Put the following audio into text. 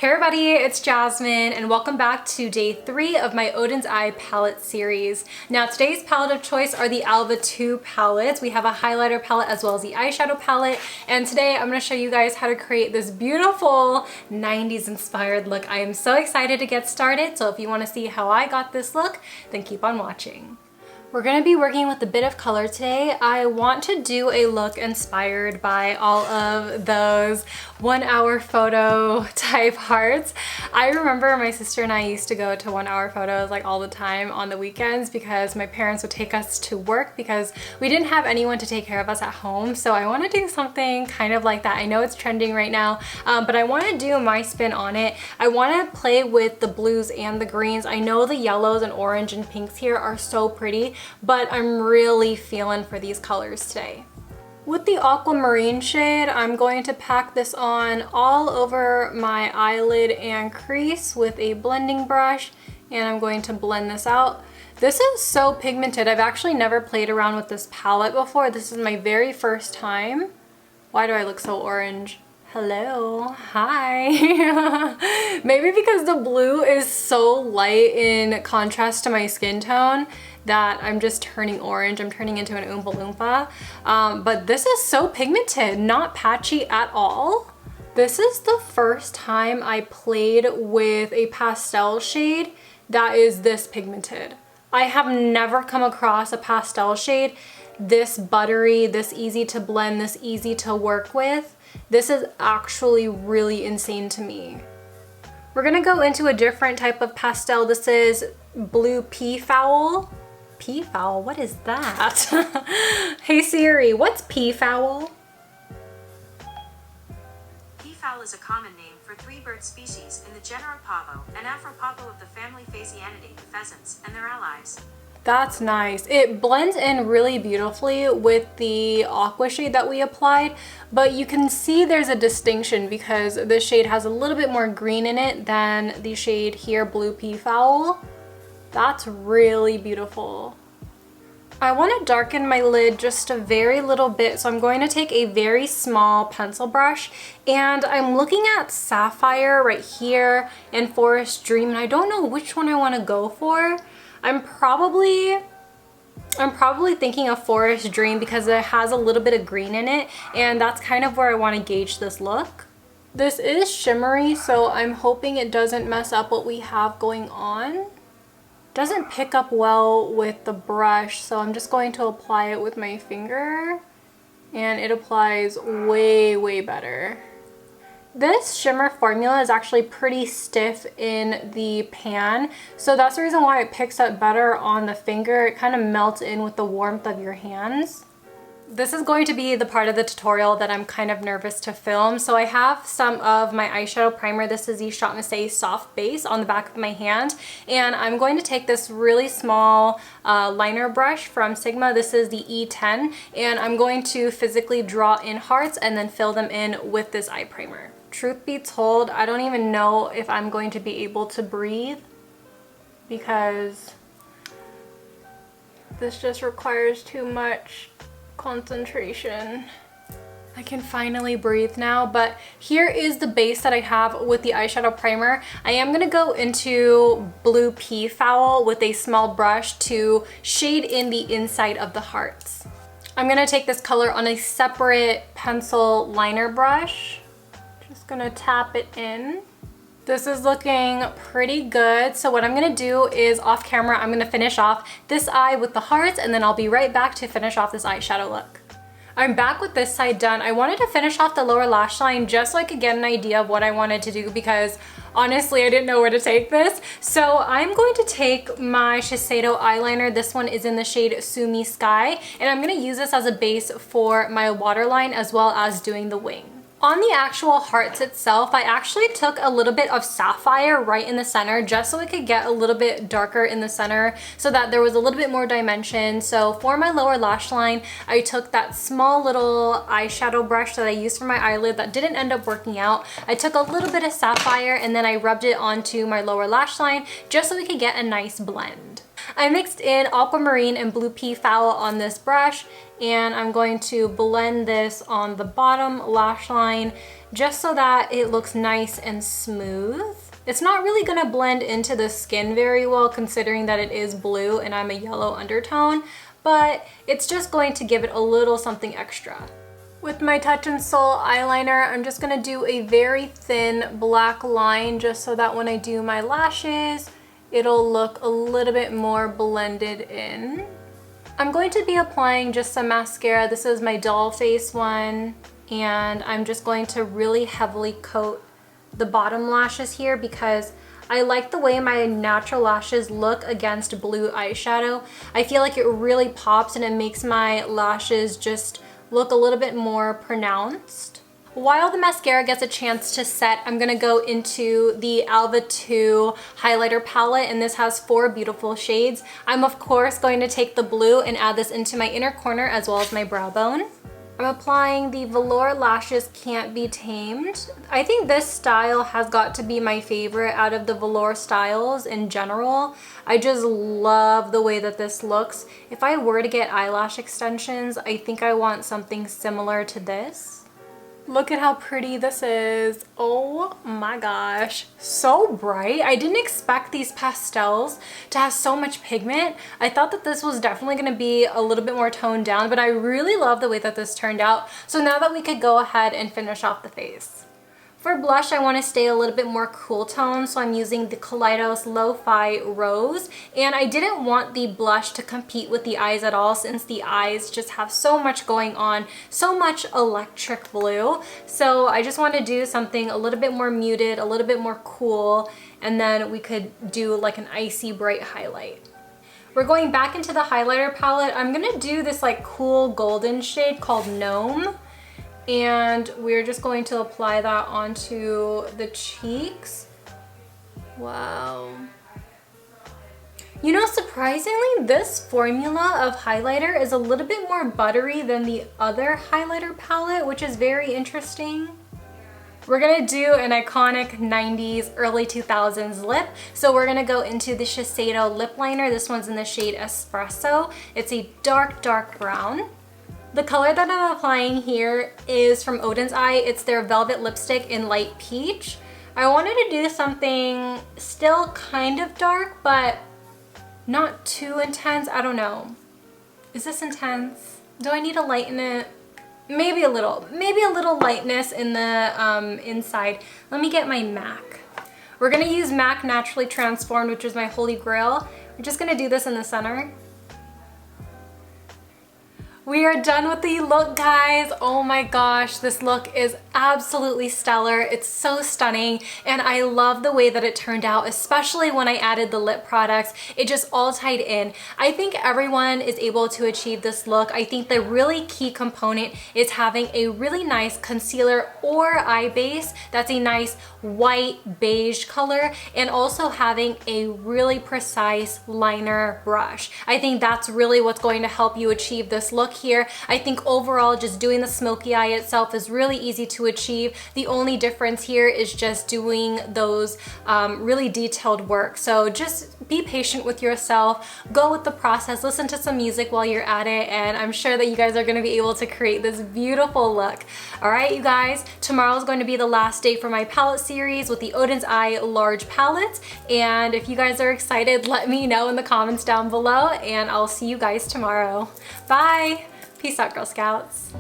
Hey everybody, it's Jasmine and welcome back to day 3 of my Oden's Eye palette series. Now today's palette of choice are the Alva 2 palettes. We have a highlighter palette as well as the eyeshadow palette, and today I'm going to show you guys how to create this beautiful 90s inspired look. I am so excited to get started, so if you want to see how I got this look, then keep on watching. We're going to be working with a bit of color today. I want to do a look inspired by all of those 1 hour photo type hearts. I remember my sister and I used to go to 1 hour photos like all the time on the weekends because my parents would take us to work because we didn't have anyone to take care of us at home. So I want to do something kind of like that. I know it's trending right now, but I want to do my spin on it. I want to play with the blues and the greens. I know the yellows and orange and pinks here are so pretty, but I'm really feeling for these colors today. With the aquamarine shade, I'm going to pack this on all over my eyelid and crease with a blending brush, and I'm going to blend this out. This is so pigmented. I've actually never played around with this palette before. This is my very first time. Why do I look so orange? Hello, hi. Maybe because the blue is so light in contrast to my skin tone that I'm just turning orange. I'm turning into an Oompa Loompa. But this is so pigmented, not patchy at all. This is the first time I played with a pastel shade that is this pigmented. I have never come across a pastel shade this buttery, this easy to blend, this easy to work with. This is actually really insane to me. We're gonna go into a different type of pastel. This is blue peafowl. Peafowl, what is that? Hey Siri, what's peafowl? Peafowl is a common name for 3 bird species in the genera Pavo and Afropavo of the family Phasianidae, the pheasants, and their allies. That's nice. It blends in really beautifully with the aqua shade that we applied, but you can see there's a distinction because this shade has a little bit more green in it than the shade here, blue peafowl. That's really beautiful. I want to darken my lid just a very little bit, so I'm going to take a very small pencil brush, and I'm looking at Sapphire right here and Forest Dream, and I don't know which one I want to go for. I'm probably thinking of Forest Dream because it has a little bit of green in it, and that's kind of where I want to gauge this look. This is shimmery, so I'm hoping it doesn't mess up what we have going on. Doesn't pick up well with the brush, so I'm just going to apply it with my finger, and it applies way better. This shimmer formula is actually pretty stiff in the pan, so that's the reason why it picks up better on the finger. It kind of melts in with the warmth of your hands. This is going to be the part of the tutorial that I'm kind of nervous to film. So I have some of my eyeshadow primer. This is the ShopMissA soft base on the back of my hand. And I'm going to take this really small liner brush from Sigma. This is the E10. And I'm going to physically draw in hearts and then fill them in with this eye primer. Truth be told, I don't even know if I'm going to be able to breathe because this just requires too much concentration. I can finally breathe now, but here is the base that I have with the eyeshadow primer. I am gonna go into blue peafowl with a small brush to shade in the inside of the hearts. I'm gonna take this color on a separate pencil liner brush. Just gonna tap it in. This is looking pretty good. So what I'm gonna do is off camera, I'm gonna finish off this eye with the hearts, and then I'll be right back to finish off this eyeshadow look. I'm back with this side done. I wanted to finish off the lower lash line just so I could get an idea of what I wanted to do because honestly, I didn't know where to take this. So I'm going to take my Shiseido eyeliner. This one is in the shade Sumi Sky, and I'm gonna use this as a base for my waterline as well as doing the wing. On the actual hearts itself, I actually took a little bit of Sapphire right in the center just so it could get a little bit darker in the center so that there was a little bit more dimension. So for my lower lash line, I took that small little eyeshadow brush that I used for my eyelid that didn't end up working out. I took a little bit of Sapphire and then I rubbed it onto my lower lash line just so we could get a nice blend. I mixed in aquamarine and blue pea fowl on this brush, and I'm going to blend this on the bottom lash line just so that it looks nice and smooth. It's not really gonna blend into the skin very well considering that it is blue and I'm a yellow undertone, but it's just going to give it a little something extra. With my Touch in Sol eyeliner, I'm just gonna do a very thin black line just so that when I do my lashes, it'll look a little bit more blended in. I'm going to be applying just some mascara. This is my doll face one, and I'm just going to really heavily coat the bottom lashes here because I like the way my natural lashes look against blue eyeshadow. I feel like it really pops and it makes my lashes just look a little bit more pronounced. While the mascara gets a chance to set, I'm gonna go into the Alva 2 highlighter palette, and this has 4 beautiful shades. I'm of course going to take the blue and add this into my inner corner as well as my brow bone. I'm applying the Velour Lashes Can't Be Tamed. I think this style has got to be my favorite out of the velour styles in general. I just love the way that this looks. If I were to get eyelash extensions, I think I want something similar to this. Look at how pretty this is. Oh my gosh, so bright. I didn't expect these pastels to have so much pigment. I thought that this was definitely gonna be a little bit more toned down, but I really love the way that this turned out. So now that we could go ahead and finish off the face. For blush, I want to stay a little bit more cool tone, so I'm using the Kaleidos Lo-Fi Rose. And I didn't want the blush to compete with the eyes at all since the eyes just have so much going on, so much electric blue. So I just want to do something a little bit more muted, a little bit more cool, and then we could do like an icy bright highlight. We're going back into the highlighter palette. I'm going to do this like cool golden shade called Gnome. And we're just going to apply that onto the cheeks. Wow. You know, surprisingly, this formula of highlighter is a little bit more buttery than the other highlighter palette, which is very interesting. We're gonna do an iconic 90s, early 2000s lip. So we're gonna go into the Shiseido lip liner. This one's in the shade Espresso. It's a dark, dark brown. The color that I'm applying here is from Oden's Eye. It's their Velvet Lipstick in Light Peach. I wanted to do something still kind of dark, but not too intense. I don't know. Is this intense? Do I need to lighten it? Maybe a little lightness in the inside. Let me get my MAC. We're gonna use MAC Naturally Transformed, which is my holy grail. We're just gonna do this in the center. We are done with the look, guys. Oh my gosh, this look is absolutely stellar. It's so stunning, and I love the way that it turned out, especially when I added the lip products. It just all tied in. I think everyone is able to achieve this look. I think the really key component is having a really nice concealer or eye base that's a nice white beige color, and also having a really precise liner brush. I think that's really what's going to help you achieve this look here. I think overall just doing the smoky eye itself is really easy to achieve. The only difference here is just doing those really detailed work. So just be patient with yourself, go with the process, listen to some music while you're at it, and I'm sure that you guys are going to be able to create this beautiful look. All right, you guys, tomorrow is going to be the last day for my palette series with the Oden's Eye large palettes, and if you guys are excited, let me know in the comments down below, and I'll see you guys tomorrow. Bye! Peace out, Girl Scouts.